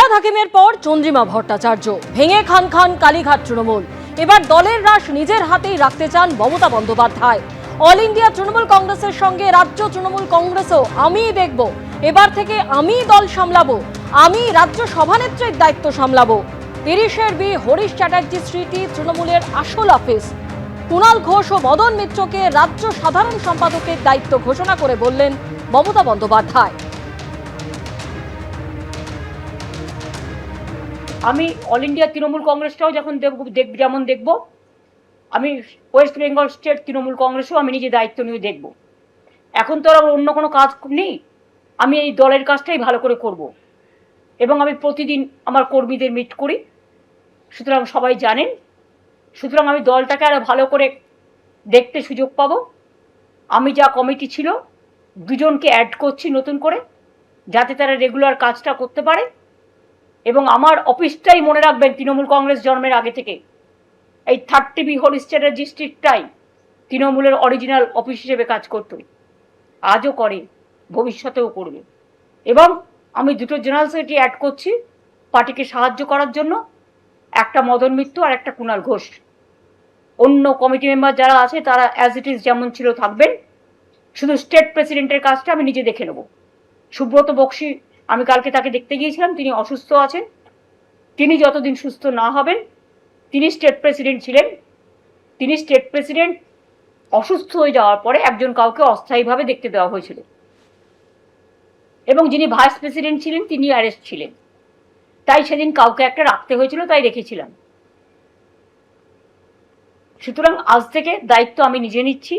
ফিরহাদ হাকিমের পর চন্দ্রিমা ভট্টাচার্য, ভেঙে খান খান কালীঘাট তৃণমূল। এবার দলের রাশ নিজের হাতেই রাখতে চান মমতা বন্দ্যোপাধ্যায়। অল ইন্ডিয়া তৃণমূল কংগ্রেসের সঙ্গে রাজ্য তৃণমূল কংগ্রেসও আমিই দেখব, এবার থেকে আমিই দল সামলাবো, আমি রাজ্য সভানেত্রীর দায়িত্ব সামলাবো। 30-এর বি হরিশ চ্যাটার্জি স্ট্রিটই তৃণমূলের আসল অফিস। কুণাল ঘোষ ও মদন মিত্রকে রাজ্য সাধারণ সম্পাদকের দায়িত্ব ঘোষণা করে বললেন মমতা বন্দ্যোপাধ্যায়। আমি অল ইন্ডিয়া তৃণমূল কংগ্রেসটাও যখন যেমন দেখব, আমি ওয়েস্ট বেঙ্গল স্টেট তৃণমূল কংগ্রেসও আমি নিজে দায়িত্ব নিয়ে দেখব। এখন তো আর অন্য কোনো কাজ নেই, আমি এই দলের কাজটাই ভালো করে করব এবং আমি প্রতিদিন আমার কর্মীদের মিট করি, সুতরাং সবাই জানেন। সুতরাং আমি দলটাকে আরও ভালো করে দেখতে সুযোগ পাবো। আমি যা কমিটি ছিল দুজনকে অ্যাড করছি নতুন করে, যাতে তারা রেগুলার কাজটা করতে পারে। এবং আমার অফিসটাই মনে রাখবেন, তৃণমূল কংগ্রেস জন্মের আগে থেকে এই 30 বি হরিশ চ্যাটার্জি স্ট্রিটটাই তৃণমূলের অরিজিনাল অফিস হিসেবে কাজ করত, আজও করে, ভবিষ্যতেও করবে। এবং আমি দুটো জেনারেল সেক্রেটারি অ্যাড করছি পার্টিকে সাহায্য করার জন্য, একটা মদন মিত্র আর একটা কুণাল ঘোষ। অন্য কমিটি মেম্বার যারা আছে তারা অ্যাজ ইট ইজ যেমন ছিল থাকবেন, শুধু স্টেট প্রেসিডেন্টের কাজটা আমি নিজে দেখে নেব। সুব্রত বক্সি, আমি কালকে তাকে দেখতে গিয়েছিলাম, তিনি অসুস্থ আছেন। তিনি যতদিন সুস্থ না হবেন, তিনি স্টেট প্রেসিডেন্ট ছিলেন, তিনি স্টেট প্রেসিডেন্ট অসুস্থ হয়ে যাওয়ার পরে একজন কাউকে অস্থায়ীভাবে দেখতে দেওয়া হয়েছিল এবং যিনি ভাইস প্রেসিডেন্ট ছিলেন তিনি অ্যারেস্ট ছিলেন, তাই সেদিন কাউকে একটা রাখতে হয়েছিল, তাই রেখেছিলাম। সুতরাং আজ থেকে দায়িত্ব আমি নিজে নিচ্ছি।